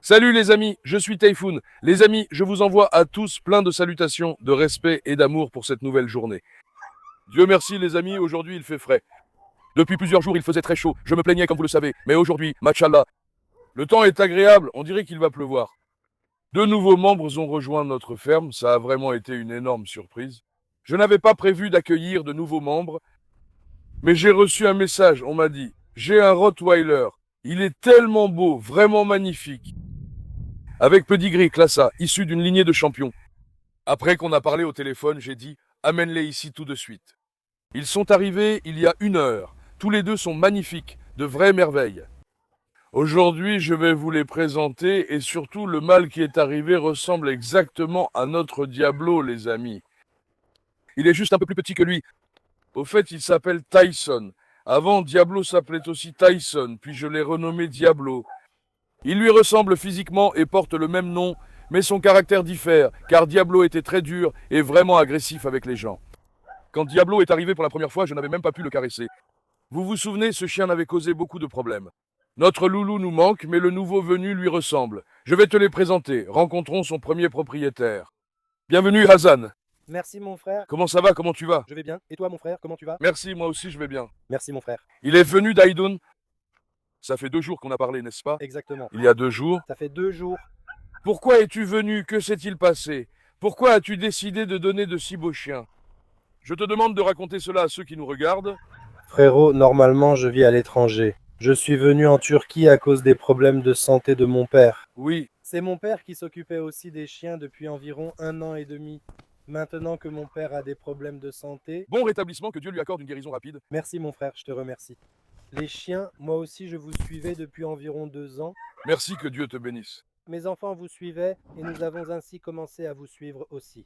Salut les amis, je suis Typhoon. Les amis, je vous envoie à tous plein de salutations, de respect et d'amour pour cette nouvelle journée. Dieu merci les amis, aujourd'hui il fait frais. Depuis plusieurs jours il faisait très chaud, je me plaignais comme vous le savez, mais aujourd'hui, machallah, le temps est agréable, on dirait qu'il va pleuvoir. Deux nouveaux membres ont rejoint notre ferme, ça a vraiment été une énorme surprise. Je n'avais pas prévu d'accueillir de nouveaux membres, mais j'ai reçu un message, on m'a dit, j'ai un Rottweiler, il est tellement beau, vraiment magnifique. Avec pedigree, classe A, issu d'une lignée de champions. Après qu'on a parlé au téléphone, j'ai dit, amène-les ici tout de suite. Ils sont arrivés il y a 1 heure. Tous les deux sont magnifiques, de vraies merveilles. Aujourd'hui, je vais vous les présenter et surtout le mâle qui est arrivé ressemble exactement à notre Diablo, les amis. Il est juste un peu plus petit que lui. Au fait, il s'appelle Tyson. Avant, Diablo s'appelait aussi Tyson, puis je l'ai renommé Diablo. Il lui ressemble physiquement et porte le même nom, mais son caractère diffère, car Diablo était très dur et vraiment agressif avec les gens. Quand Diablo est arrivé pour la première fois, je n'avais même pas pu le caresser. Vous vous souvenez, ce chien avait causé beaucoup de problèmes. Notre loulou nous manque, mais le nouveau venu lui ressemble. Je vais te les présenter. Rencontrons son premier propriétaire. Bienvenue Hassan. Merci mon frère, Comment ça va? Comment tu vas? je vais bien. Et toi mon frère, comment tu vas? Merci, moi aussi je vais bien. Merci mon frère. Il est venu d'Aïdoun. Ça fait 2 jours qu'on a parlé, n'est-ce pas? Exactement. Il y a 2 jours. Ça fait 2 jours. Pourquoi es-tu venu? Que s'est-il passé? Pourquoi as-tu décidé de donner de si beaux chiens? Je te demande de raconter cela à ceux qui nous regardent. Frérot, normalement je vis à l'étranger. Je suis venu en Turquie à cause des problèmes de santé de mon père. Oui, C'est mon père qui s'occupait aussi des chiens depuis environ 1 an et demi. Maintenant que mon père a des problèmes de santé, bon rétablissement, que Dieu lui accorde une guérison rapide. merci mon frère, je te remercie. Les chiens, moi aussi je vous suivais depuis environ 2 ans. Merci, que Dieu te bénisse. Mes enfants vous suivaient et nous avons ainsi commencé à vous suivre aussi.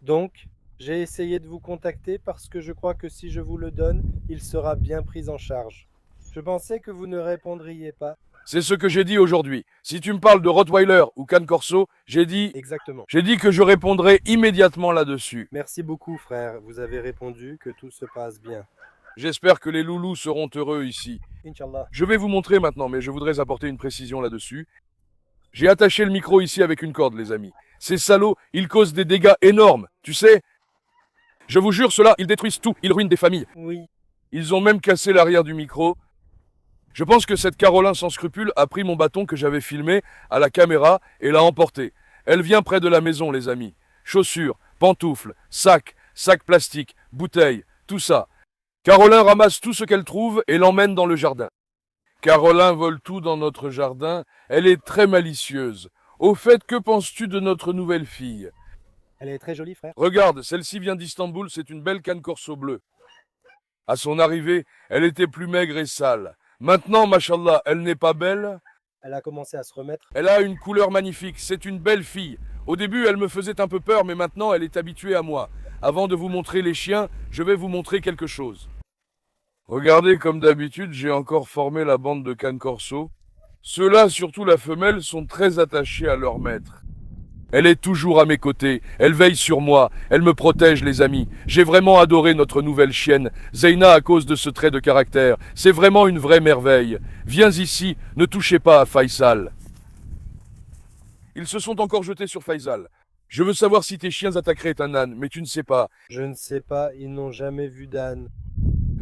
Donc, j'ai essayé de vous contacter parce que je crois que si je vous le donne, il sera bien pris en charge. Je pensais que vous ne répondriez pas. C'est ce que j'ai dit aujourd'hui. Si tu me parles de Rottweiler ou Cane Corso, j'ai dit Exactement. que je répondrai immédiatement là-dessus. Merci beaucoup frère, vous avez répondu que tout se passe bien. J'espère que les loulous seront heureux ici. Inch'Allah. Je vais vous montrer maintenant, mais je voudrais apporter une précision là-dessus. J'ai attaché le micro ici avec une corde, les amis. Ces salauds, ils causent des dégâts énormes, tu sais. Je vous jure, ceux-là, ils détruisent tout, ils ruinent des familles. Oui, Ils ont même cassé l'arrière du micro. Je pense que cette Caroline sans scrupule a pris mon bâton que j'avais filmé à la caméra et l'a emporté. Elle vient près de la maison, les amis. Chaussures, pantoufles, sacs plastiques, bouteilles, tout ça. Caroline ramasse tout ce qu'elle trouve et l'emmène dans le jardin. Caroline vole tout dans notre jardin. Elle est très malicieuse. Au fait, que penses-tu de notre nouvelle fille? elle est très jolie frère. Regarde, celle-ci vient d'Istanbul, c'est une belle Cane Corso bleue. À son arrivée, elle était plus maigre et sale. Maintenant, machallah, elle n'est pas belle. Elle a commencé à se remettre. Elle a une couleur magnifique, c'est une belle fille. Au début, elle me faisait un peu peur, mais maintenant, elle est habituée à moi. Avant de vous montrer les chiens, je vais vous montrer quelque chose. Regardez, comme d'habitude, j'ai encore formé la bande de Cane Corso. Ceux-là, surtout la femelle, sont très attachés à leur maître. Elle est toujours à mes côtés, elle veille sur moi, elle me protège les amis. J'ai vraiment adoré notre nouvelle chienne, Zeina, à cause de ce trait de caractère. C'est vraiment une vraie merveille. Viens ici, ne touchez pas à Faisal. Ils se sont encore jetés sur Faisal. Je veux savoir si tes chiens attaqueraient un âne, mais tu ne sais pas. Je ne sais pas, ils n'ont jamais vu d'âne.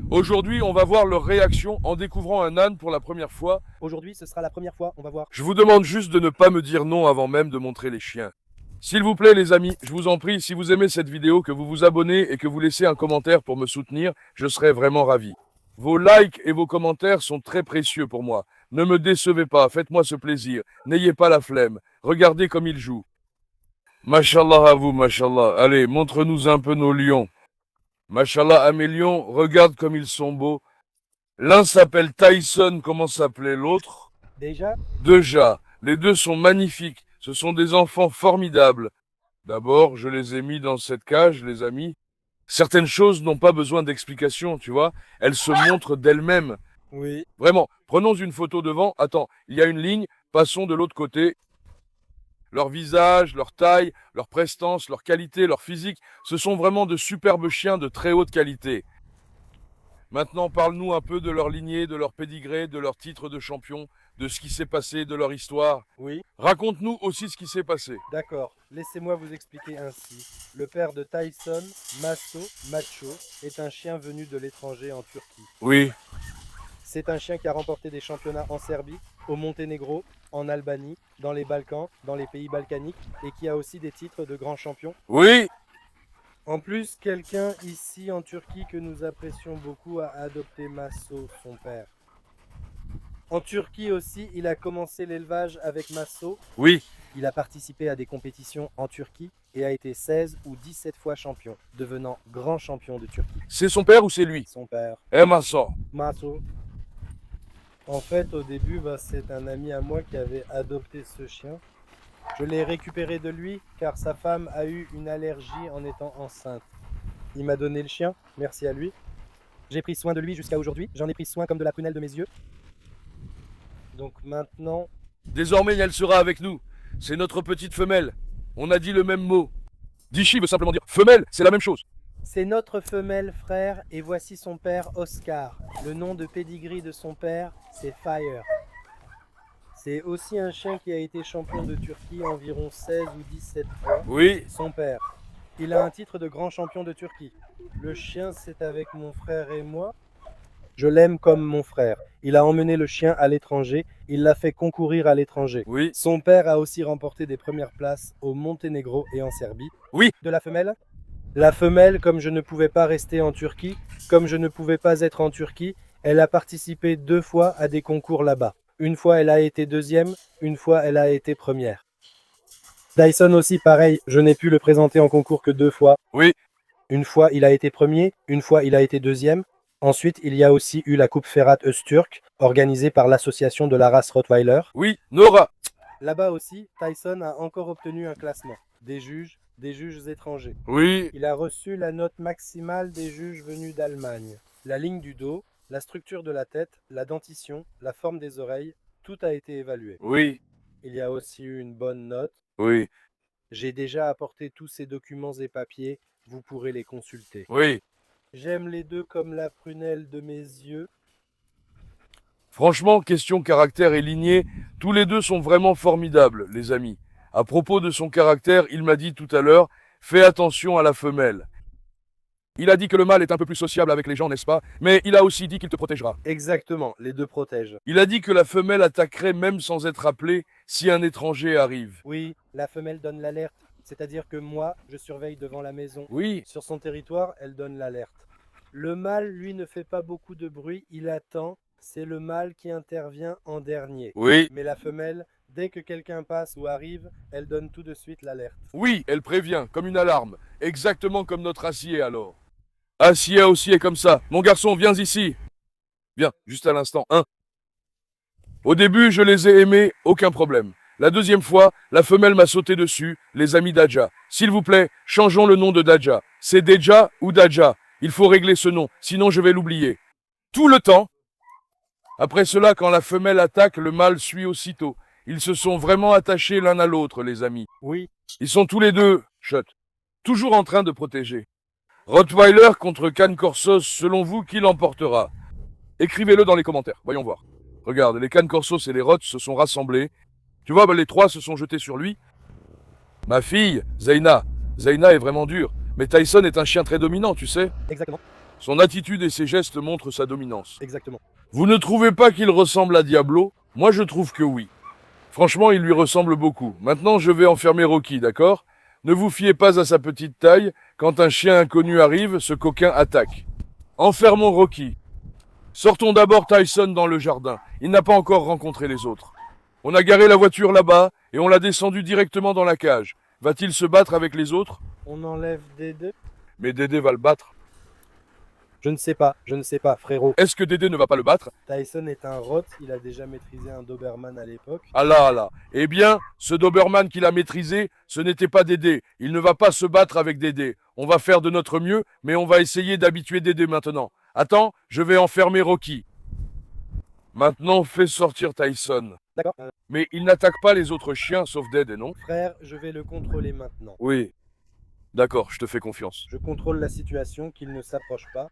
Aujourd'hui, on va voir leur réaction en découvrant un âne pour la première fois. Aujourd'hui, ce sera la première fois, on va voir. Je vous demande juste de ne pas me dire non avant même de montrer les chiens. S'il vous plaît les amis, je vous en prie, si vous aimez cette vidéo, que vous vous abonnez et que vous laissez un commentaire pour me soutenir, je serai vraiment ravi. Vos likes et vos commentaires sont très précieux pour moi. Ne me décevez pas, faites-moi ce plaisir. N'ayez pas la flemme. Regardez comme ils jouent. Mashallah à vous, mashallah. Allez, montre-nous un peu nos lions. Mashallah à mes lions, regarde comme ils sont beaux. L'un s'appelle Tyson, comment s'appelait l'autre? Déjà, Déjà, les deux sont magnifiques. Ce sont des enfants formidables. D'abord, je les ai mis dans cette cage, les amis. Certaines choses n'ont pas besoin d'explication, tu vois. Elles se montrent d'elles-mêmes. oui. Vraiment, prenons une photo devant. Attends, il y a une ligne, passons de l'autre côté. Leur visage, leur taille, leur prestance, leur qualité, leur physique, ce sont vraiment de superbes chiens de très haute qualité. Maintenant, parle-nous un peu de leur lignée, de leur pédigré, de leur titre de champion. de ce qui s'est passé, de leur histoire. Oui, Raconte-nous aussi ce qui s'est passé. d'accord. Laissez-moi vous expliquer ainsi. Le père de Tyson, Macho, est un chien venu de l'étranger en Turquie. Oui, C'est un chien qui a remporté des championnats en Serbie, au Monténégro, en Albanie, dans les Balkans, dans les pays balkaniques, et qui a aussi des titres de grand champion. oui, En plus, quelqu'un ici en Turquie que nous apprécions beaucoup a adopté Masso, son père. En Turquie aussi, il a commencé l'élevage avec Masso. oui. Il a participé à des compétitions en Turquie et a été 16 ou 17 fois champion, devenant grand champion de Turquie. C'est son père ou c'est lui? Son père, Eh ma soeur. Masso. En fait, au début, c'est un ami à moi qui avait adopté ce chien. Je l'ai récupéré de lui car sa femme a eu une allergie en étant enceinte. Il m'a donné le chien, merci à lui. J'ai pris soin de lui jusqu'à aujourd'hui. J'en ai pris soin comme de la prunelle de mes yeux. Donc maintenant, Désormais, elle sera avec nous. C'est notre petite femelle. On a dit le même mot. Dishi veut simplement dire femelle, c'est la même chose. c'est notre femelle frère et voici son père Oscar. Le nom de pedigree de son père, c'est Fire. C'est aussi un chien qui a été champion de Turquie environ 16 ou 17 fois. Oui, Son père. Il a un titre de grand champion de Turquie. Le chien, c'est avec mon frère et moi. Je l'aime comme mon frère. Il a emmené le chien à l'étranger. Il l'a fait concourir à l'étranger. oui, Son père a aussi remporté des premières places au Monténégro et en Serbie. oui. De la femelle? La femelle, comme je ne pouvais pas rester en Turquie, comme je ne pouvais pas être en Turquie, elle a participé 2 fois à des concours là-bas. Une fois, elle a été deuxième, une fois, elle a été première. Dyson aussi, pareil, je n'ai pu le présenter en concours que 2 fois. Oui. Une fois, il a été premier, une fois, il a été deuxième. Ensuite, il y a aussi eu la Coupe Ferhat Öztürk, organisée par l'association de la race Rottweiler. Oui, Nora. Là-bas aussi, Tyson a encore obtenu un classement. Des juges étrangers. Oui, Il a reçu la note maximale des juges venus d'Allemagne. La ligne du dos, la structure de la tête, la dentition, la forme des oreilles, tout a été évalué. oui, Il y a aussi eu une bonne note. oui, J'ai déjà apporté tous ces documents et papiers, vous pourrez les consulter. oui. J'aime les deux comme la prunelle de mes yeux. Franchement, question caractère et lignée, tous les deux sont vraiment formidables, les amis. À propos de son caractère, il m'a dit tout à l'heure, fais attention à la femelle. Il a dit que le mâle est un peu plus sociable avec les gens, n'est-ce pas? Mais il a aussi dit qu'il te protégera. Exactement, les deux protègent. Il a dit que la femelle attaquerait même sans être appelée si un étranger arrive. Oui, la femelle donne l'alerte, c'est-à-dire que moi, je surveille devant la maison. Oui, Sur son territoire, elle donne l'alerte. Le mâle, lui, ne fait pas beaucoup de bruit, il attend. C'est le mâle qui intervient en dernier. oui, Mais la femelle, dès que quelqu'un passe ou arrive, elle donne tout de suite l'alerte. oui, elle prévient, comme une alarme. Exactement comme notre acier alors. Acier aussi est comme ça. Mon garçon, viens ici. Viens, juste à l'instant. Au début, je les ai aimés, aucun problème. La deuxième fois, la femelle m'a sauté dessus, les amis d'Adja. S'il vous plaît, changeons le nom de Dadja. C'est Deja ou Dadja. Il faut régler ce nom, sinon je vais l'oublier. Tout le temps. Après cela, quand la femelle attaque, le mâle suit aussitôt. Ils se sont vraiment attachés l'un à l'autre, les amis. Oui, Ils sont tous les deux, toujours en train de protéger. Rottweiler contre Can Corsos, selon vous, qui l'emportera? Écrivez-le dans les commentaires, voyons voir. Regarde, les Can Corsos et les Rots se sont rassemblés. Tu vois, les trois se sont jetés sur lui. Ma fille, Zaina. Zaina est vraiment dure. Mais Tyson est un chien très dominant, tu sais. exactement, Son attitude et ses gestes montrent sa dominance. exactement. Vous ne trouvez pas qu'il ressemble à Diablo? Moi, je trouve que oui. Franchement, il lui ressemble beaucoup. Maintenant, je vais enfermer Rocky, d'accord? Ne vous fiez pas à sa petite taille. Quand un chien inconnu arrive, ce coquin attaque. Enfermons Rocky. Sortons d'abord Tyson dans le jardin. Il n'a pas encore rencontré les autres. On a garé la voiture là-bas et on l'a descendu directement dans la cage. Va-t-il se battre avec les autres? On enlève Dédé? Mais Dédé va le battre. Je ne sais pas, frérot. Est-ce que Dédé ne va pas le battre? Tyson est un rot, il a déjà maîtrisé un Doberman à l'époque. Ah là, ah là. Eh bien, ce Doberman qu'il a maîtrisé, ce n'était pas Dédé. Il ne va pas se battre avec Dédé. On va faire de notre mieux, mais on va essayer d'habituer Dédé maintenant. Attends, je vais enfermer Rocky. Maintenant, fais sortir Tyson. D'accord. Mais il n'attaque pas les autres chiens, sauf Dédé, non? Frère, je vais le contrôler maintenant. Oui. D'accord, je te fais confiance. Je contrôle la situation, qu'il ne s'approche pas.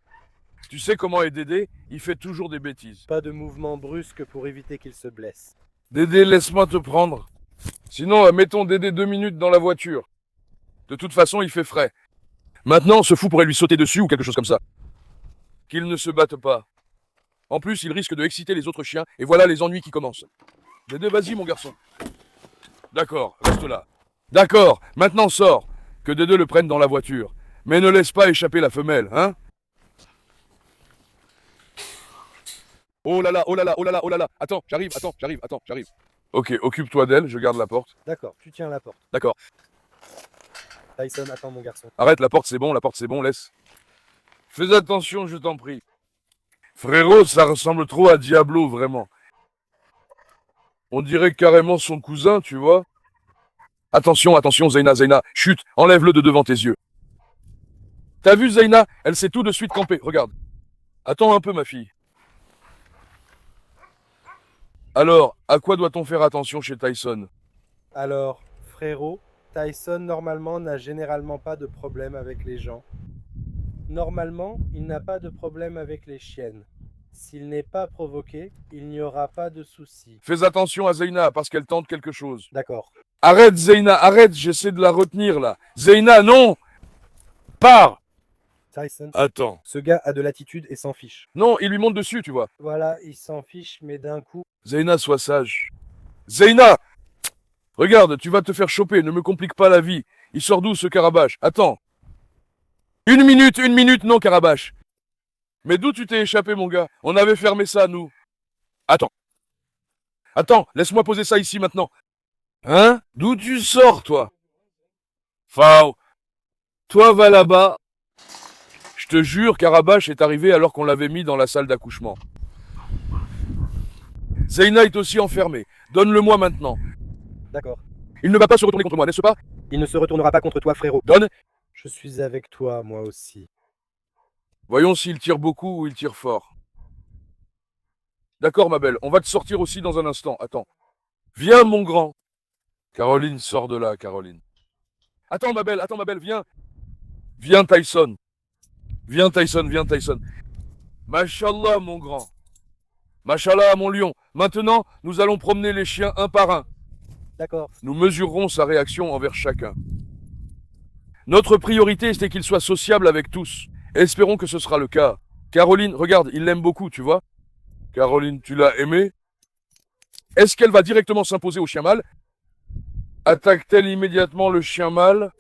Tu sais comment est Dédé? Il fait toujours des bêtises. Pas de mouvement brusque pour éviter qu'il se blesse. Dédé, laisse-moi te prendre. Sinon, mettons Dédé 2 minutes dans la voiture. De toute façon, il fait frais. Maintenant, ce fou pourrait lui sauter dessus ou quelque chose comme ça. Qu'il ne se batte pas. En plus, il risque de exciter les autres chiens, et voilà les ennuis qui commencent. Dédé, vas-y, mon garçon. D'accord, reste là. D'accord, maintenant sors. Que Dédé le prenne dans la voiture. Mais ne laisse pas échapper la femelle, hein? Oh là là, oh là là, oh là là, oh là là. Attends, j'arrive. Ok, occupe-toi d'elle, je garde la porte. D'accord, tu tiens la porte. D'accord. Tyson, attends mon garçon. Arrête, la porte c'est bon, laisse. Fais attention, je t'en prie. Frérot, ça ressemble trop à Diablo, vraiment. On dirait carrément son cousin, tu vois. Attention, Zeyna, chut, enlève-le de devant tes yeux. T'as vu Zeyna? Elle s'est tout de suite campée, regarde. Attends un peu, ma fille. Alors, à quoi doit-on faire attention chez Tyson? Alors, frérot, Tyson normalement n'a généralement pas de problème avec les gens. Normalement, il n'a pas de problème avec les chiennes. S'il n'est pas provoqué, il n'y aura pas de souci. Fais attention à Zeyna, parce qu'elle tente quelque chose. D'accord. Arrête, Zeyna, arrête, j'essaie de la retenir, là. Zeyna, non! Pars! Tyson, Attends. ce gars a de l'attitude et s'en fiche. Non, il lui monte dessus, tu vois. Voilà, il s'en fiche, mais d'un coup... Zeyna, sois sage. Zeyna! Regarde, tu vas te faire choper, ne me complique pas la vie. Il sort d'où, ce Carabache? Attends. Une minute, non, Carabache. Mais d'où tu t'es échappé, mon gars? On avait fermé ça, nous. Attends, laisse-moi poser ça ici, maintenant. Hein? D'où tu sors, toi? Fao. Toi, va là-bas. Je te jure, Carabache est arrivé alors qu'on l'avait mis dans la salle d'accouchement. Zeyna est aussi enfermée. Donne-le-moi maintenant. D'accord. Il ne va pas se retourner contre moi, n'est-ce pas? Il ne se retournera pas contre toi, frérot. Donne. Je suis avec toi, moi aussi. Voyons s'il tire beaucoup ou il tire fort. D'accord, ma belle, on va te sortir aussi dans un instant. Attends. Viens, mon grand. Caroline, sors de là, Caroline. Attends, ma belle, viens. Viens, Tyson. Viens, Tyson. Mashallah, mon grand. Mashallah, mon lion. Maintenant, nous allons promener les chiens un par un. D'accord. Nous mesurerons sa réaction envers chacun. Notre priorité, c'est qu'il soit sociable avec tous. Espérons que ce sera le cas. Caroline, regarde, il l'aime beaucoup, tu vois. Caroline, tu l'as aimé? Est-ce qu'elle va directement s'imposer au chien mâle? Attaque-t-elle immédiatement le chien mâle?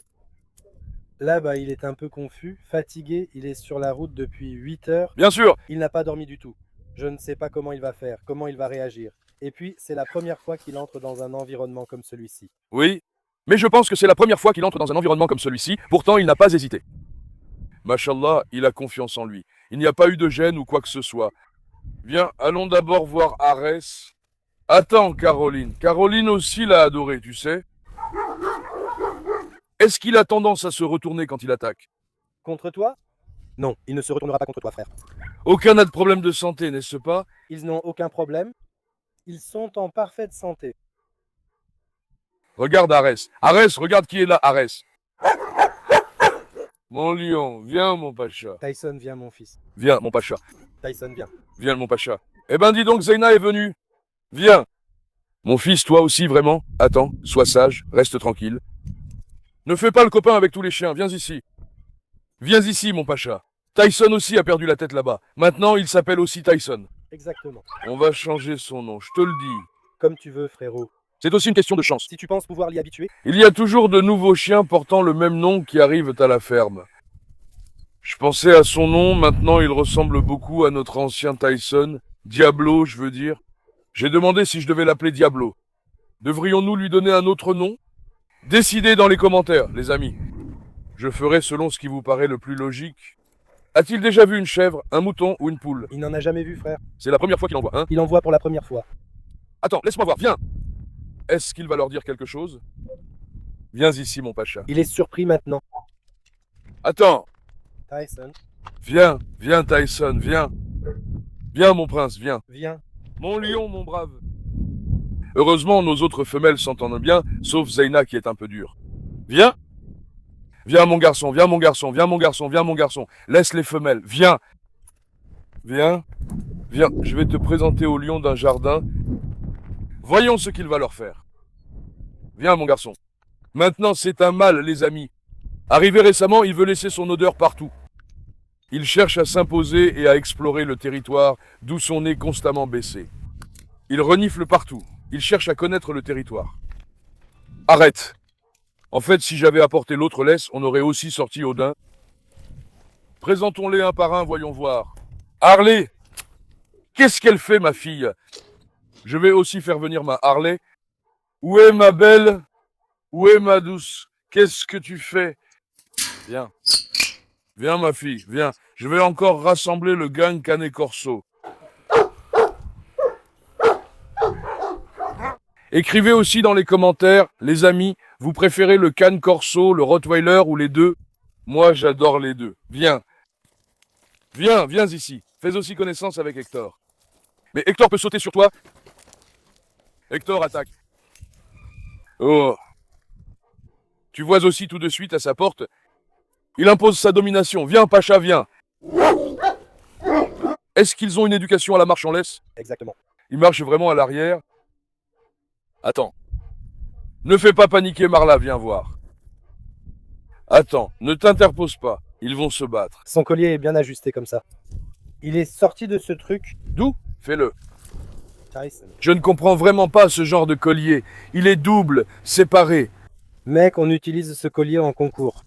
Là, il est un peu confus, fatigué, il est sur la route depuis 8 heures. Bien sûr. Il n'a pas dormi du tout. Je ne sais pas comment il va faire, comment il va réagir. Et puis, c'est la première fois qu'il entre dans un environnement comme celui-ci. Oui, mais je pense que c'est la première fois qu'il entre dans un environnement comme celui-ci, pourtant il n'a pas hésité. Mashallah, il a confiance en lui. Il n'y a pas eu de gêne ou quoi que ce soit. Viens, allons d'abord voir Arès. Attends, Caroline. Caroline aussi l'a adoré, tu sais. Est-ce qu'il a tendance à se retourner quand il attaque? Contre toi? Non, il ne se retournera pas contre toi, frère. Aucun n'a de problème de santé, n'est-ce pas? Ils n'ont aucun problème. Ils sont en parfaite santé. Regarde Arès. Arès, regarde qui est là, Arès. Mon lion, viens mon pacha. Tyson, viens, mon fils. Viens mon pacha. Tyson, viens. Viens mon pacha. Eh ben dis donc, Zeyna est venue. Viens. Mon fils, toi aussi, vraiment? Attends, sois sage, reste tranquille. Ne fais pas le copain avec tous les chiens, viens ici. Viens ici, mon pacha. Tyson aussi a perdu la tête là-bas. Maintenant, il s'appelle aussi Tyson. Exactement. On va changer son nom, je te le dis. Comme tu veux, frérot. C'est aussi une question de chance. Si tu penses pouvoir l'y habituer. Il y a toujours de nouveaux chiens portant le même nom qui arrivent à la ferme. Je pensais à son nom, maintenant il ressemble beaucoup à notre ancien Tyson. Diablo, je veux dire. J'ai demandé si je devais l'appeler Diablo. Devrions-nous lui donner un autre nom? Décidez dans les commentaires, les amis. Je ferai selon ce qui vous paraît le plus logique. A-t-il déjà vu une chèvre, un mouton ou une poule? Il n'en a jamais vu, frère. C'est la première fois qu'il en voit, hein? Il en voit pour la première fois. Attends, laisse-moi voir, viens. Est-ce qu'il va leur dire quelque chose? Viens ici, mon pacha. Il est surpris maintenant. Attends. Tyson. Viens, Tyson, viens. Viens, mon prince, viens. Viens. Mon lion, mon brave. Heureusement, nos autres femelles s'entendent bien, sauf Zeyna qui est un peu dure. Viens. Viens, mon garçon. Laisse les femelles, viens. Viens, viens, je vais te présenter aux lions d'un jardin. Voyons ce qu'il va leur faire. Viens, mon garçon. Maintenant, c'est un mâle, les amis. Arrivé récemment, il veut laisser son odeur partout. Il cherche à s'imposer et à explorer le territoire, d'où son nez constamment baissé. Il renifle partout. Il cherche à connaître le territoire. Arrête. En fait, si j'avais apporté l'autre laisse, on aurait aussi sorti Odin. Présentons-les un par un, voyons voir. Harley! Qu'est-ce qu'elle fait, ma fille? Je vais aussi faire venir ma Harley. Où est ma belle? Où est ma douce? Qu'est-ce que tu fais? Viens. Viens, ma fille, viens. Je vais encore rassembler le gang Canet Corso. Écrivez aussi dans les commentaires, les amis, vous préférez le Cane Corso, le Rottweiler ou les deux? Moi, j'adore les deux. Viens. Viens, viens ici. Fais aussi connaissance avec Hector. Mais Hector peut sauter sur toi. Hector attaque. Oh. Tu vois aussi tout de suite à sa porte. Il impose sa domination. Viens, Pacha, viens. Est-ce qu'ils ont une éducation à la marche en laisse? Exactement. Ils marchent vraiment à l'arrière. Attends. Ne fais pas paniquer Marla, viens voir. Attends, ne t'interpose pas. Ils vont se battre. Son collier est bien ajusté comme ça. Il est sorti de ce truc. D'où? Fais-le. Tyson. Je ne comprends vraiment pas ce genre de collier. Il est double, séparé. Mec, on utilise ce collier en concours.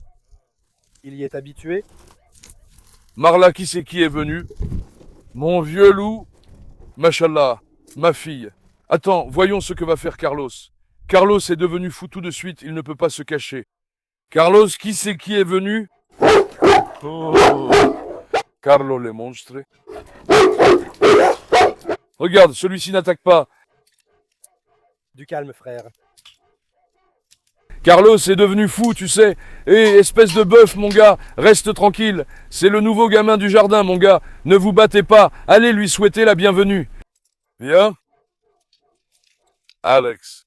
Il y est habitué. Marla, qui c'est qui est venu? Mon vieux loup. Machallah, ma fille. Attends, voyons ce que va faire Carlos. Carlos est devenu fou tout de suite, il ne peut pas se cacher. Carlos, qui c'est qui est venu? Oh. Carlo le monstre. Regarde, celui-ci n'attaque pas. Du calme, frère. Carlos est devenu fou, tu sais. Hé, espèce de bœuf, mon gars, reste tranquille. C'est le nouveau gamin du jardin, mon gars. Ne vous battez pas. Allez lui souhaiter la bienvenue. Viens. Alex.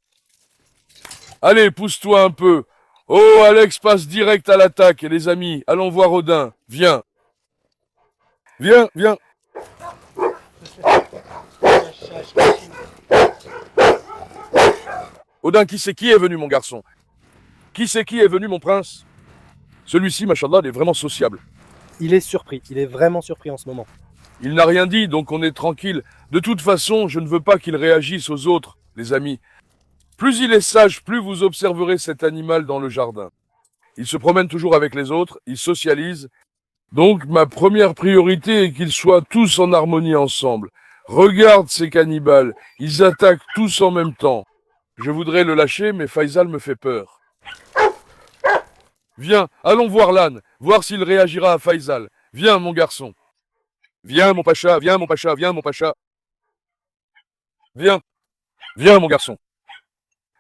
Allez, pousse-toi un peu. Oh, Alex passe direct à l'attaque. Et les amis, allons voir Odin. Viens. Viens, viens. Odin, qui c'est qui est venu, mon garçon? Qui c'est qui est venu, mon prince? Celui-ci, machallah, est vraiment sociable. Il est surpris. Il est vraiment surpris en ce moment. Il n'a rien dit, donc on est tranquille. De toute façon, je ne veux pas qu'il réagisse aux autres, les amis. Plus il est sage, plus vous observerez cet animal dans le jardin. Il se promène toujours avec les autres, il socialise. Donc ma première priorité est qu'ils soient tous en harmonie ensemble. Regarde ces cannibales, ils attaquent tous en même temps. Je voudrais le lâcher, mais Faisal me fait peur. Viens, allons voir l'âne, voir s'il réagira à Faisal. Viens, mon garçon. Viens, mon pacha, viens, mon pacha, viens, mon pacha. Viens, viens, mon garçon.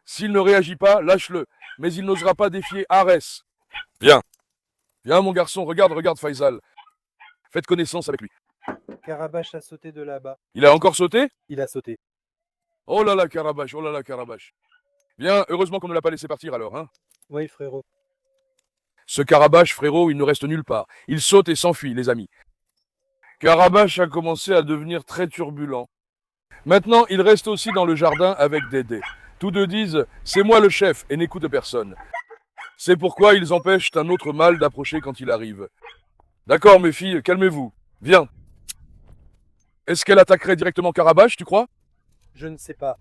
S'il ne réagit pas, lâche-le, mais il n'osera pas défier Arès. Viens. Viens, mon garçon, regarde, regarde Faisal. Faites connaissance avec lui. Carabache a sauté de là-bas. Il a encore sauté? Il a sauté. Oh là là, Carabache, oh là là, Carabache. Bien, heureusement qu'on ne l'a pas laissé partir alors, hein. Oui, frérot. Ce Carabache, frérot, il ne reste nulle part. Il saute et s'enfuit, les amis. Carabache a commencé à devenir très turbulent. Maintenant, il reste aussi dans le jardin avec Dédé. Tous deux disent « c'est moi le chef » et n'écoutent personne. C'est pourquoi ils empêchent un autre mâle d'approcher quand il arrive. D'accord, mes filles, calmez-vous. Viens. Est-ce qu'elle attaquerait directement Carabache, tu crois? Je ne sais pas.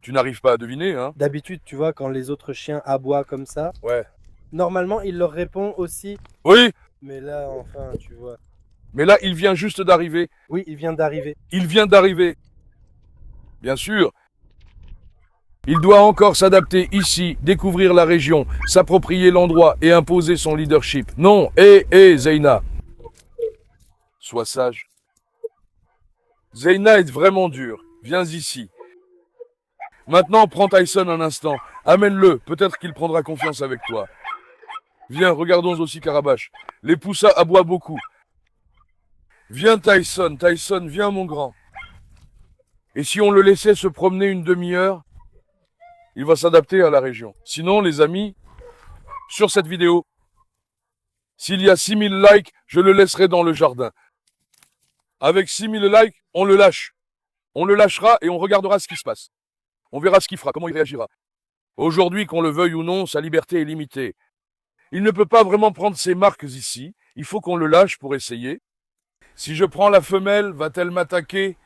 Tu n'arrives pas à deviner, hein? D'habitude, tu vois, quand les autres chiens aboient comme ça, Ouais. normalement, il leur répond aussi. Oui, Mais là, enfin, tu vois. mais là, il vient juste d'arriver. Oui, il vient d'arriver. Il vient d'arriver. Bien sûr. Il doit encore s'adapter ici, découvrir la région, s'approprier l'endroit et imposer son leadership. Non, Zeyna. Sois sage. Zeyna est vraiment dure. Viens ici. Maintenant, prends Tyson un instant. Amène-le. Peut-être qu'il prendra confiance avec toi. Viens, regardons aussi Carabache. Les poussas aboient beaucoup. Viens Tyson. Tyson, viens mon grand. Et si on le laissait se promener une demi-heure, il va s'adapter à la région. Sinon, les amis, sur cette vidéo, s'il y a 6000 likes, je le laisserai dans le jardin. Avec 6000 likes, on le lâche. On le lâchera et on regardera ce qui se passe. On verra ce qu'il fera, comment il réagira. Aujourd'hui, qu'on le veuille ou non, sa liberté est limitée. Il ne peut pas vraiment prendre ses marques ici. Il faut qu'on le lâche pour essayer. Si je prends la femelle, va-t-elle m'attaquer?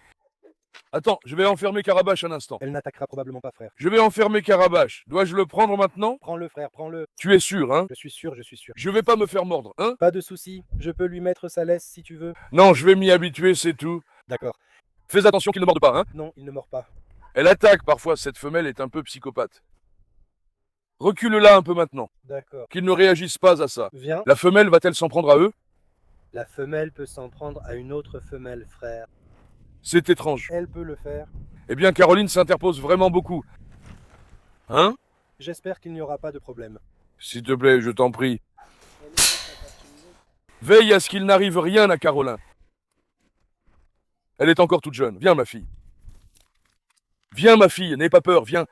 Attends, je vais enfermer Carabache un instant. Elle n'attaquera probablement pas, frère. Je vais enfermer Carabache. Dois-je le prendre maintenant? Prends-le, frère, prends-le. Tu es sûr, hein? Je suis sûr, je suis sûr. Je vais pas me faire mordre, hein? Pas de souci, je peux lui mettre sa laisse si tu veux. Non, je vais m'y habituer, c'est tout. D'accord. Fais attention qu'il ne morde pas, hein? Non, il ne mord pas. Elle attaque parfois, cette femelle est un peu psychopathe. Recule-la un peu maintenant, D'accord. qu'il ne réagisse pas à ça. Viens. La femelle va-t-elle s'en prendre à eux? La femelle peut s'en prendre à une autre femelle, frère. C'est étrange. Elle peut le faire. Eh bien, Caroline s'interpose vraiment beaucoup. Hein? J'espère qu'il n'y aura pas de problème. S'il te plaît, je t'en prie. Veille à ce qu'il n'arrive rien à Caroline. Elle est encore toute jeune. Viens, ma fille. Viens, ma fille, n'aie pas peur, viens.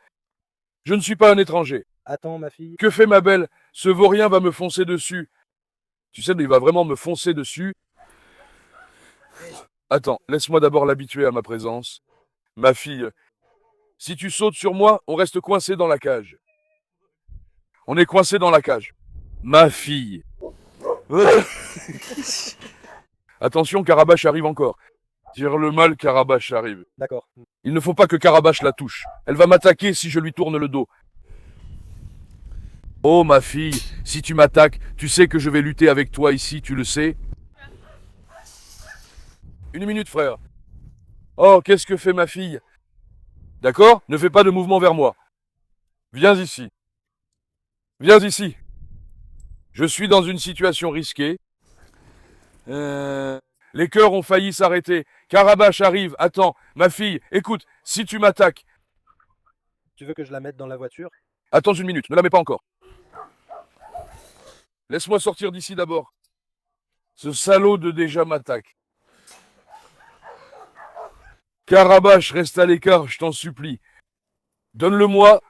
Je ne suis pas un étranger. Attends, ma fille. Que fait ma belle? Ce vaurien va me foncer dessus. Tu sais, il va vraiment me foncer dessus. Attends, laisse-moi d'abord l'habituer à ma présence. Ma fille, si tu sautes sur moi, on reste coincé dans la cage. On est coincé dans la cage. Ma fille. Attention, Carabache arrive encore. Tire le mal, Carabache arrive. D'accord. Il ne faut pas que Carabache la touche. Elle va m'attaquer si je lui tourne le dos. Oh ma fille, si tu m'attaques, tu sais que je vais lutter avec toi ici, tu le sais. Une minute, frère. Oh, qu'est-ce que fait ma fille? D'accord? Ne fais pas de mouvement vers moi. Viens ici. Viens ici. Je suis dans une situation risquée. Les cœurs ont failli s'arrêter. Carabache arrive. Attends, ma fille, écoute, si tu m'attaques... Tu veux que je la mette dans la voiture? Attends une minute, ne la mets pas encore. Laisse-moi sortir d'ici d'abord. Ce salaud de déjà m'attaque. Carabache, reste à l'écart, je t'en supplie. Donne-le-moi.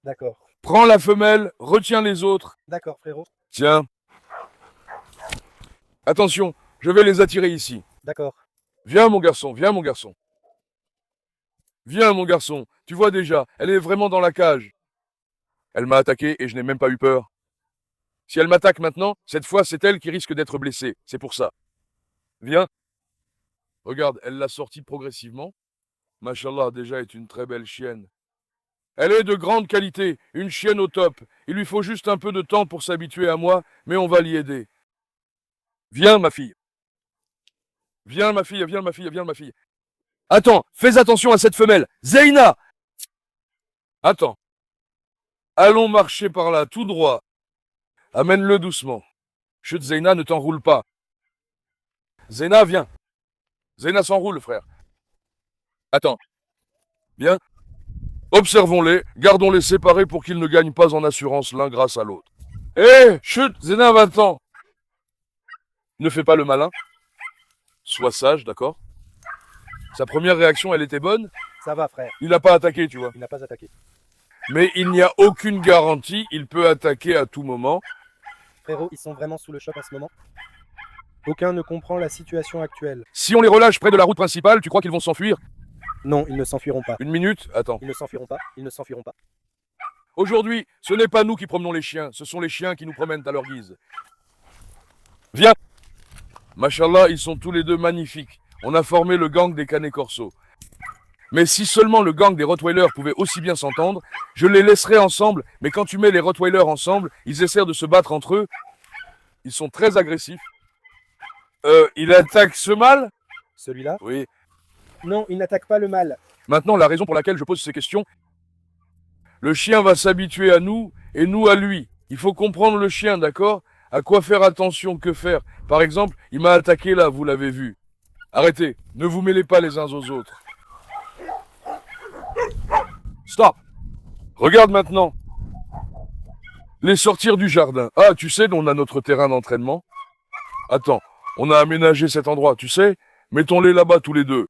D'accord. Prends la femelle, retiens les autres. D'accord, frérot. Tiens. Attention, je vais les attirer ici. D'accord. Viens mon garçon, viens mon garçon. Viens mon garçon, tu vois déjà, elle est vraiment dans la cage. Elle m'a attaqué et je n'ai même pas eu peur. Si elle m'attaque maintenant, cette fois c'est elle qui risque d'être blessée, c'est pour ça. Viens. Regarde, elle l'a sortie progressivement. Machallah, déjà est une très belle chienne. Elle est de grande qualité, une chienne au top. Il lui faut juste un peu de temps pour s'habituer à moi, mais on va l'y aider. Viens ma fille. Viens ma fille, viens ma fille, viens ma fille. Attends, fais attention à cette femelle. Zeyna! Attends. Allons marcher par là, tout droit. Amène-le doucement. Chut, Zeyna, ne t'enroule pas. Zeyna, viens. Zeyna s'enroule, frère. Attends. Bien. Observons-les, gardons-les séparés pour qu'ils ne gagnent pas en assurance l'un grâce à l'autre. Hé, chut, Zeyna, va-t'en. Ne fais pas le malin. Sois sage, d'accord? Sa première réaction, elle était bonne. Ça va, frère. Il n'a pas attaqué, tu vois. Il n'a pas attaqué. Mais il n'y a aucune garantie, il peut attaquer à tout moment. Frérot, ils sont vraiment sous le choc en ce moment. Aucun ne comprend la situation actuelle. Si on les relâche près de la route principale, tu crois qu'ils vont s'enfuir? Non, ils ne s'enfuiront pas. Une minute, attends. Ils ne s'enfuiront pas. Ils ne s'enfuiront pas. Aujourd'hui, ce n'est pas nous qui promenons les chiens, ce sont les chiens qui nous promènent à leur guise. Viens. Machallah, ils sont tous les deux magnifiques. On a formé le gang des Canet Corso. Mais si seulement le gang des Rottweilers pouvait aussi bien s'entendre, je les laisserais ensemble, mais quand tu mets les Rottweilers ensemble, ils essaient de se battre entre eux. Ils sont très agressifs. Il attaque ce mâle? Celui-là? Oui. Non, il n'attaque pas le mâle. Maintenant, la raison pour laquelle je pose ces questions, le chien va s'habituer à nous et nous à lui. Il faut comprendre le chien, d'accord? À quoi faire attention, que faire? Par exemple, il m'a attaqué là, vous l'avez vu. Arrêtez, ne vous mêlez pas les uns aux autres. Stop! Regarde maintenant. Les sortir du jardin. Ah, tu sais, on a notre terrain d'entraînement. Attends, on a aménagé cet endroit, tu sais? Mettons-les là-bas tous les deux.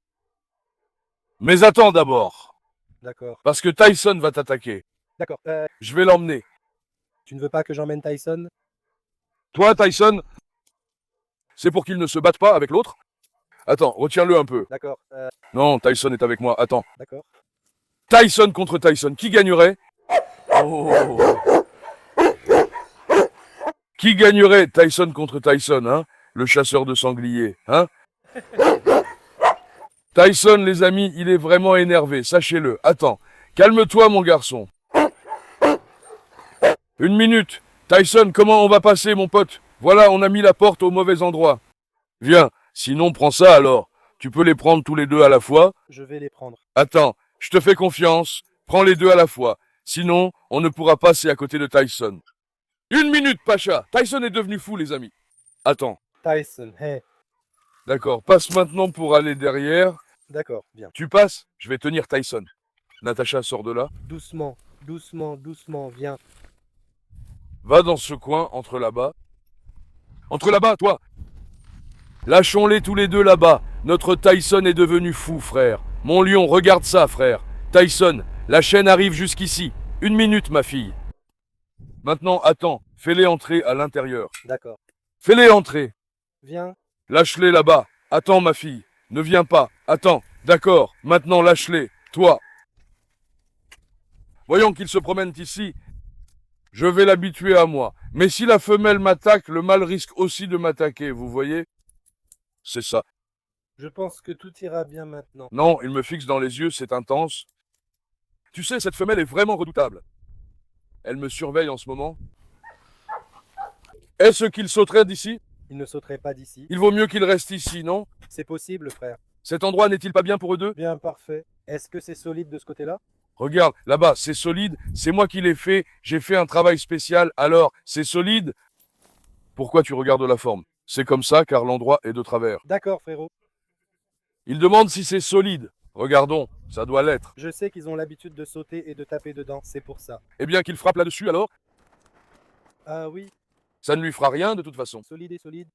Mais attends d'abord. D'accord. Parce que Tyson va t'attaquer. D'accord. Je vais l'emmener. Tu ne veux pas que j'emmène Tyson? Toi, Tyson, c'est pour qu'il ne se batte pas avec l'autre. Attends, retiens-le un peu. D'accord, Non, Tyson est avec moi. Attends. d'accord. Tyson contre Tyson. Qui gagnerait? Oh. Qui gagnerait Tyson contre Tyson, hein? Le chasseur de sangliers, hein? Tyson, les amis, il est vraiment énervé, sachez-le. Attends, calme-toi, mon garçon. Une minute. Tyson, comment on va passer, mon pote? Voilà, on a mis la porte au mauvais endroit. Viens, sinon prends ça alors. Tu peux les prendre tous les deux à la fois. Je vais les prendre. Attends, je te fais confiance. Prends les deux à la fois. Sinon, on ne pourra passer à côté de Tyson. Une minute, Pacha. Tyson est devenu fou, les amis. Attends. Tyson, hey. D'accord, passe maintenant pour aller derrière. D'accord, bien. Tu passes, je vais tenir Tyson. Natacha sort de là. Doucement, doucement, doucement, viens. Va dans ce coin, entre là-bas. Entre là-bas, toi. Lâchons-les tous les deux là-bas. Notre Tyson est devenu fou, frère. Mon lion, regarde ça, frère. Tyson, la chaîne arrive jusqu'ici. Une minute, ma fille. Maintenant, attends. Fais-les entrer à l'intérieur. D'accord. Fais-les entrer. Viens. Lâche-les là-bas. Attends, ma fille. Ne viens pas. Attends. D'accord. Maintenant, lâche-les. Toi. Voyons qu'ils se promènent ici. Je vais l'habituer à moi. Mais si la femelle m'attaque, le mâle risque aussi de m'attaquer, vous voyez? C'est ça. Je pense que tout ira bien maintenant. Non, il me fixe dans les yeux, c'est intense. Tu sais, cette femelle est vraiment redoutable. Elle me surveille en ce moment. Est-ce qu'il sauterait d'ici? Il ne sauterait pas d'ici. Il vaut mieux qu'il reste ici, non? C'est possible, frère. Cet endroit n'est-il pas bien pour eux deux? Bien, parfait. Est-ce que c'est solide de ce côté-là? Regarde, là-bas, c'est solide, c'est moi qui l'ai fait, j'ai fait un travail spécial, alors, c'est solide? Pourquoi tu regardes la forme? C'est comme ça, car l'endroit est de travers. D'accord, frérot. Il demande si c'est solide. Regardons, ça doit l'être. Je sais qu'ils ont l'habitude de sauter et de taper dedans, c'est pour ça. Eh bien, qu'il frappe là-dessus, alors? Ah oui, Ça ne lui fera rien, de toute façon. solide et solide.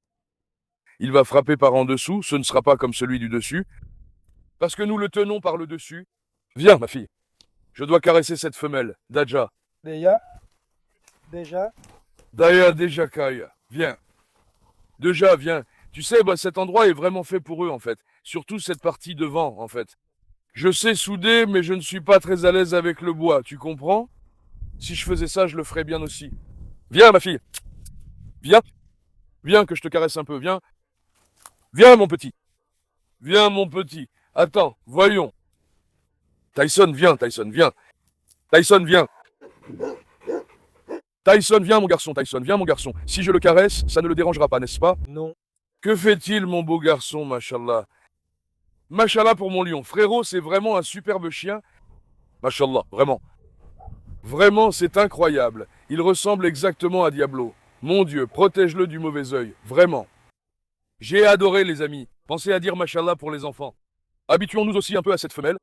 Il va frapper par en dessous, ce ne sera pas comme celui du dessus, parce que nous le tenons par le dessus. Viens, ma fille. Je dois caresser cette femelle, Daja. Déjà. Daya Dejakaya. Viens. Déjà, viens. Tu sais, cet endroit est vraiment fait pour eux, en fait. Surtout cette partie devant, en fait. Je sais souder, mais je ne suis pas très à l'aise avec le bois, tu comprends? Si je faisais ça, je le ferais bien aussi. Viens, ma fille. Viens. Viens que je te caresse un peu, viens. Viens, mon petit. Viens, mon petit. Attends, voyons. Tyson, viens, Tyson, viens. Tyson, viens. Tyson, viens, mon garçon, Tyson, viens, mon garçon. Si je le caresse, ça ne le dérangera pas, n'est-ce pas? Non. Que fait-il, mon beau garçon, machallah? Machallah pour mon lion. Frérot, c'est vraiment un superbe chien. Machallah, vraiment. Vraiment, c'est incroyable. Il ressemble exactement à Diablo. Mon Dieu, protège-le du mauvais œil. Vraiment. J'ai adoré, les amis. Pensez à dire machallah pour les enfants. Habituons-nous aussi un peu à cette femelle.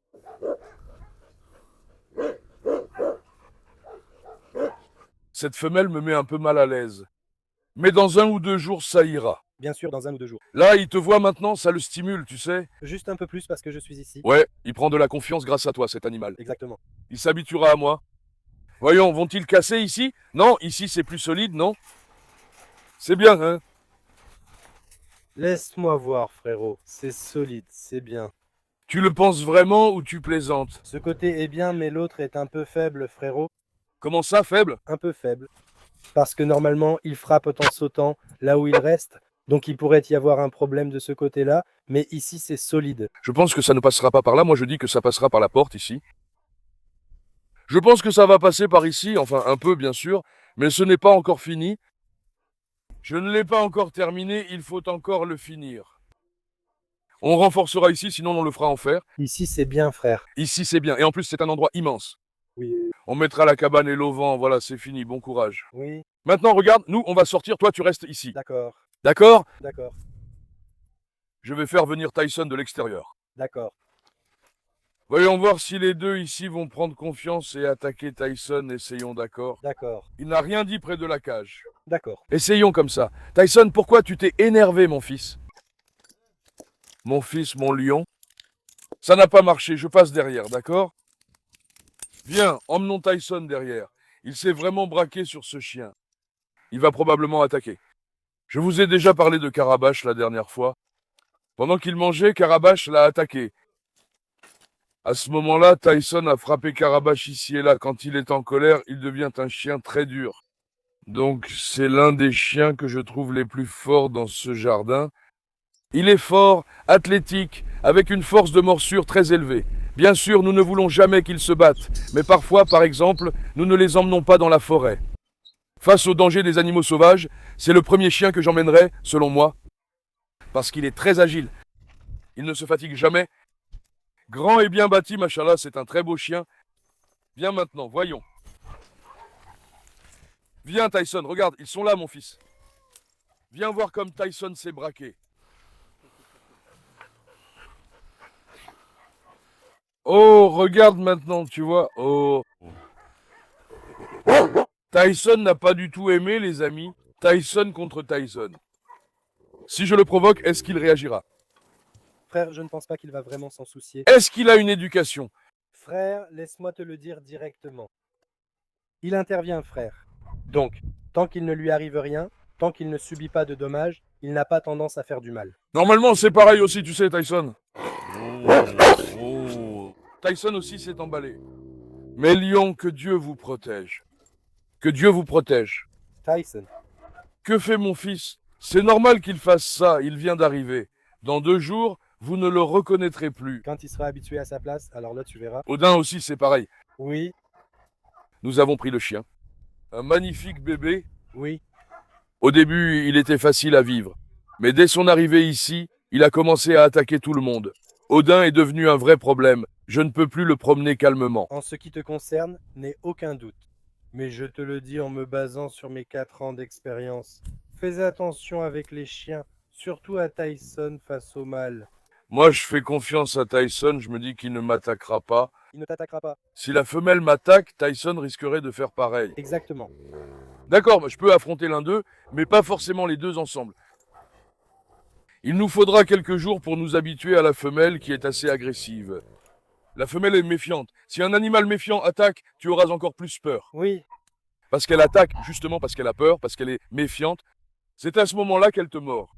Cette femelle me met un peu mal à l'aise. Mais dans 1 ou 2 jours, ça ira. Bien sûr, dans 1 ou 2 jours. Là, il te voit maintenant, ça le stimule, tu sais. Juste un peu plus parce que je suis ici. Ouais, il prend de la confiance grâce à toi, cet animal. Exactement. Il s'habituera à moi. Voyons, vont-ils casser ici? Non, ici c'est plus solide, non? C'est bien, hein? Laisse-moi voir, frérot. C'est solide, c'est bien. Tu le penses vraiment ou tu plaisantes? Ce côté est bien, mais l'autre est un peu faible, frérot. Comment ça, faible? Un peu faible. Parce que normalement, il frappe en sautant là où il reste. Donc il pourrait y avoir un problème de ce côté-là. Mais ici, c'est solide. Je pense que ça ne passera pas par là, moi je dis que ça passera par la porte ici. Je pense que ça va passer par ici, enfin un peu bien sûr, mais ce n'est pas encore fini. Je ne l'ai pas encore terminé, il faut encore le finir. On renforcera ici, sinon on le fera en fer. Ici, c'est bien, frère. Ici c'est bien, et en plus c'est un endroit immense. Oui. On mettra la cabane et l'auvent, voilà, c'est fini, bon courage. Oui, Maintenant regarde, nous on va sortir, toi tu restes ici. d'accord. D'accord? D'accord. Je vais faire venir Tyson de l'extérieur. D'accord. Voyons voir si les deux ici vont prendre confiance et attaquer Tyson, essayons, d'accord? D'accord. Il n'a rien dit près de la cage. D'accord. Essayons comme ça. Tyson, pourquoi tu t'es énervé, mon fils? Mon fils, mon lion. Ça n'a pas marché, je passe derrière, d'accord? Viens, emmenons Tyson derrière. Il s'est vraiment braqué sur ce chien. Il va probablement attaquer. Je vous ai déjà parlé de Carabache la dernière fois. Pendant qu'il mangeait, Carabache l'a attaqué. À ce moment-là, Tyson a frappé Carabache ici et là. Quand il est en colère, il devient un chien très dur. Donc, c'est l'un des chiens que je trouve les plus forts dans ce jardin. Il est fort, athlétique, avec une force de morsure très élevée. Bien sûr, nous ne voulons jamais qu'ils se battent, mais parfois, par exemple, nous ne les emmenons pas dans la forêt. Face au danger des animaux sauvages, c'est le premier chien que j'emmènerai, selon moi, parce qu'il est très agile. Il ne se fatigue jamais. Grand et bien bâti, machallah, c'est un très beau chien. Viens maintenant, voyons. Viens Tyson, regarde, ils sont là mon fils. Viens voir comme Tyson s'est braqué. Oh, regarde maintenant, tu vois. Oh. Tyson n'a pas du tout aimé, les amis. Tyson contre Tyson. Si je le provoque, est-ce qu'il réagira? Frère, je ne pense pas qu'il va vraiment s'en soucier. Est-ce qu'il a une éducation? Frère, laisse-moi te le dire directement. Il intervient, frère. Donc, tant qu'il ne lui arrive rien, tant qu'il ne subit pas de dommages, il n'a pas tendance à faire du mal. Normalement, c'est pareil aussi, tu sais, Tyson. Tyson aussi s'est emballé. Mais lion, que Dieu vous protège. Que Dieu vous protège. Tyson, Que fait mon fils? C'est normal qu'il fasse ça, il vient d'arriver. Dans 2 jours, vous ne le reconnaîtrez plus. quand il sera habitué à sa place, alors là tu verras. Odin aussi, c'est pareil. Oui, Nous avons pris le chien. Un magnifique bébé. oui, Au début, il était facile à vivre. Mais dès son arrivée ici, il a commencé à attaquer tout le monde. Odin est devenu un vrai problème. Je ne peux plus le promener calmement. en ce qui te concerne, n'aie aucun doute. Mais je te le dis en me basant sur mes 4 ans d'expérience. Fais attention avec les chiens, surtout à Tyson face au mâle. Moi, je fais confiance à Tyson, je me dis qu'il ne m'attaquera pas. Il ne t'attaquera pas. Si la femelle m'attaque, Tyson risquerait de faire pareil. Exactement. D'accord, je peux affronter l'un d'eux, mais pas forcément les deux ensemble. Il nous faudra quelques jours pour nous habituer à la femelle qui est assez agressive. La femelle est méfiante. Si un animal méfiant attaque, tu auras encore plus peur. Oui, Parce qu'elle attaque, justement parce qu'elle a peur, parce qu'elle est méfiante. C'est à ce moment-là qu'elle te mord.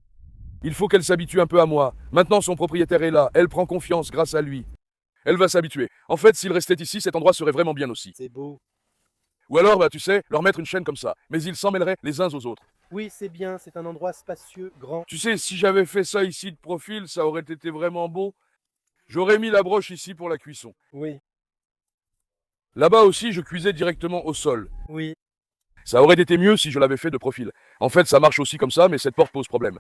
Il faut qu'elle s'habitue un peu à moi. Maintenant, son propriétaire est là. Elle prend confiance grâce à lui. Elle va s'habituer. En fait, s'il restait ici, cet endroit serait vraiment bien aussi. c'est beau. Ou alors, bah, tu sais, leur mettre une chaîne comme ça. Mais ils s'en mêleraient les uns aux autres. Oui, c'est bien, c'est un endroit spacieux, grand. Tu sais, si j'avais fait ça ici de profil, ça aurait été vraiment bon. J'aurais mis la broche ici pour la cuisson. Oui, Là-bas aussi, je cuisais directement au sol. oui, Ça aurait été mieux si je l'avais fait de profil. En fait, ça marche aussi comme ça, mais cette porte pose problème.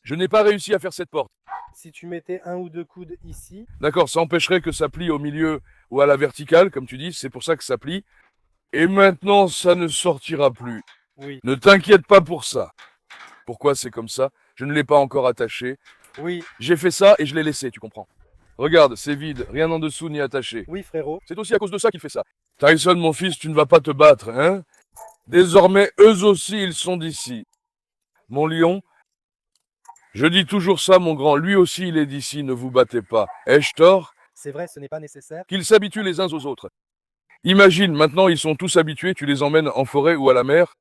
Je n'ai pas réussi à faire cette porte. si tu mettais 1 ou 2 coudes ici, D'accord, ça empêcherait que ça plie au milieu ou à la verticale, comme tu dis, c'est pour ça que ça plie. Et maintenant, ça ne sortira plus. oui, Ne t'inquiète pas pour ça. Pourquoi c'est comme ça? Je ne l'ai pas encore attaché. oui, J'ai fait ça et je l'ai laissé, tu comprends? Regarde, c'est vide, rien en dessous ni attaché. oui, frérot. C'est aussi à cause de ça qu'il fait ça. Tyson, mon fils, tu ne vas pas te battre, hein? Désormais, eux aussi, ils sont d'ici. Mon lion, je dis toujours ça, mon grand, lui aussi, il est d'ici, ne vous battez pas. Ai-je tort? C'est vrai, ce n'est pas nécessaire. Qu'ils s'habituent les uns aux autres. Imagine, maintenant, ils sont tous habitués, tu les emmènes en forêt ou à la mer.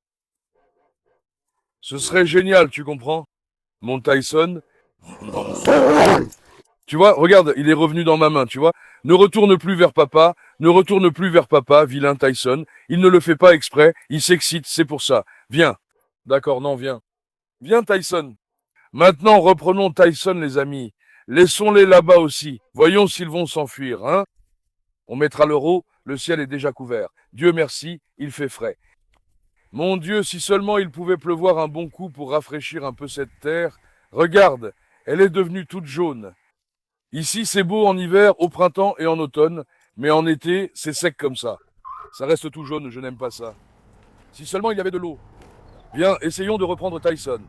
Ce serait génial, tu comprends? Mon Tyson. Tu vois, regarde, il est revenu dans ma main, tu vois. Ne retourne plus vers papa, ne retourne plus vers papa, vilain Tyson. Il ne le fait pas exprès, il s'excite, c'est pour ça. Viens. D'accord, non, viens. Viens, Tyson. Maintenant, reprenons Tyson, les amis. Laissons-les là-bas aussi. Voyons s'ils vont s'enfuir, hein. On mettra l'euro, le ciel est déjà couvert. Dieu merci, il fait frais. Mon Dieu, si seulement il pouvait pleuvoir un bon coup pour rafraîchir un peu cette terre. Regarde, elle est devenue toute jaune. Ici, c'est beau en hiver, au printemps et en automne, mais en été, c'est sec comme ça. Ça reste tout jaune, je n'aime pas ça. Si seulement il y avait de l'eau. Bien, essayons de reprendre Tyson.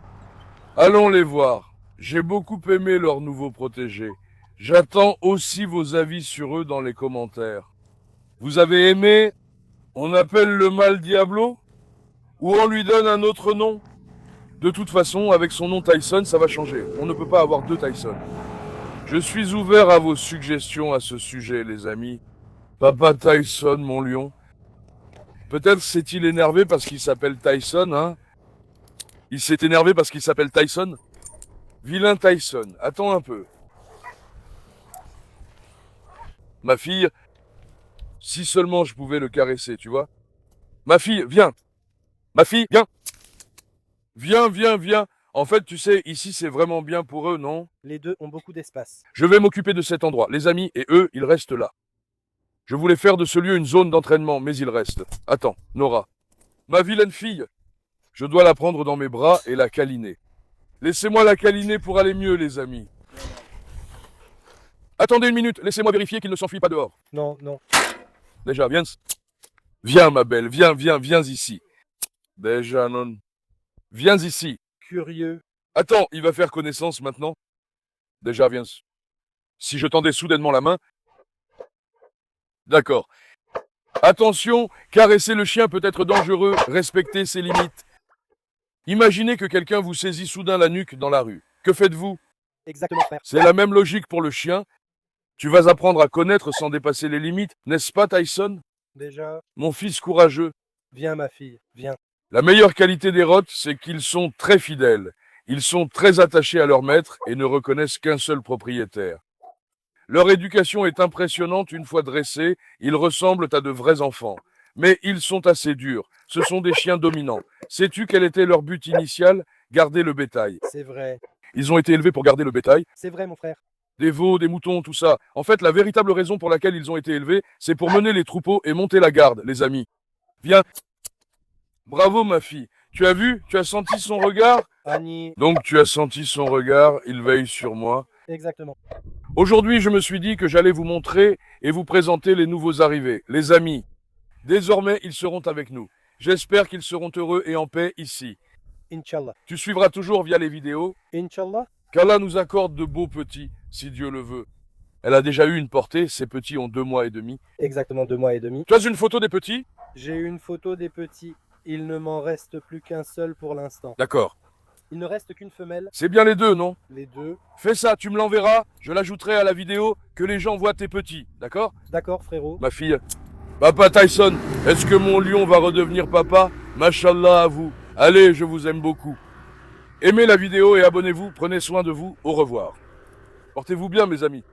Allons les voir. J'ai beaucoup aimé leur nouveau protégé. J'attends aussi vos avis sur eux dans les commentaires. Vous avez aimé? On appelle le mâle Diablo? Ou on lui donne un autre nom? De toute façon, avec son nom Tyson, ça va changer. On ne peut pas avoir 2 Tyson. Je suis ouvert à vos suggestions à ce sujet, les amis. Papa Tyson, mon lion. Peut-être s'est-il énervé parce qu'il s'appelle Tyson, hein? Il s'est énervé parce qu'il s'appelle Tyson? Vilain Tyson, attends un peu. Ma fille, si seulement je pouvais le caresser, tu vois. Ma fille, viens. Ma fille, viens. Viens, viens, viens. En fait, tu sais, ici c'est vraiment bien pour eux, non? Les deux ont beaucoup d'espace. Je vais m'occuper de cet endroit. Les amis et eux, ils restent là. Je voulais faire de ce lieu une zone d'entraînement, mais ils restent. Attends, Nora. Ma vilaine fille. Je dois la prendre dans mes bras et la câliner. Laissez-moi la câliner pour aller mieux, les amis. Attendez une minute, laissez-moi vérifier qu'il ne s'enfuit pas dehors. Non, non. Déjà, viens. Viens, ma belle, viens, viens, viens ici. Déjà, non. Viens ici. Curieux. Attends, il va faire connaissance maintenant. Déjà, viens. Si je tendais soudainement la main. D'accord. Attention, caresser le chien peut être dangereux, respectez ses limites. Imaginez que quelqu'un vous saisit soudain la nuque dans la rue. Que faites-vous? Exactement, frère. C'est la même logique pour le chien. Tu vas apprendre à connaître sans dépasser les limites, n'est-ce pas, Tyson? Déjà, Mon fils courageux. viens ma fille, viens. La meilleure qualité des rots, c'est qu'ils sont très fidèles. Ils sont très attachés à leur maître et ne reconnaissent qu'un seul propriétaire. Leur éducation est impressionnante une fois dressés, ils ressemblent à de vrais enfants. Mais ils sont assez durs, ce sont des chiens dominants. Sais-tu quel était leur but initial? Garder le bétail. C'est vrai. Ils ont été élevés pour garder le bétail. C'est vrai, mon frère. Des veaux, des moutons, tout ça. En fait, la véritable raison pour laquelle ils ont été élevés, c'est pour mener les troupeaux et monter la garde, les amis. Viens. Bravo, ma fille. Tu as vu? Tu as senti son regard? Annie, Donc tu as senti son regard, il veille sur moi. exactement. Aujourd'hui, je me suis dit que j'allais vous montrer et vous présenter les nouveaux arrivés, les amis. Désormais, ils seront avec nous. J'espère qu'ils seront heureux et en paix ici. Inch'Allah. Tu suivras toujours via les vidéos. Inch'Allah? Qu'Allah nous accorde de beaux petits, si Dieu le veut. Elle a déjà eu une portée, ces petits ont 2 mois et demi. Exactement 2 mois et demi. Tu as une photo des petits? J'ai une photo des petits. Il ne m'en reste plus qu'un seul pour l'instant. D'accord. Il ne reste qu'une femelle. C'est bien les deux, non? Les deux. Fais ça, tu me l'enverras, je l'ajouterai à la vidéo, que les gens voient tes petits, d'accord? D'accord, frérot. Ma fille. Papa Tyson, est-ce que mon lion va redevenir papa? Mashallah à vous. Allez, je vous aime beaucoup. Aimez la vidéo et abonnez-vous, prenez soin de vous, au revoir. Portez-vous bien mes amis.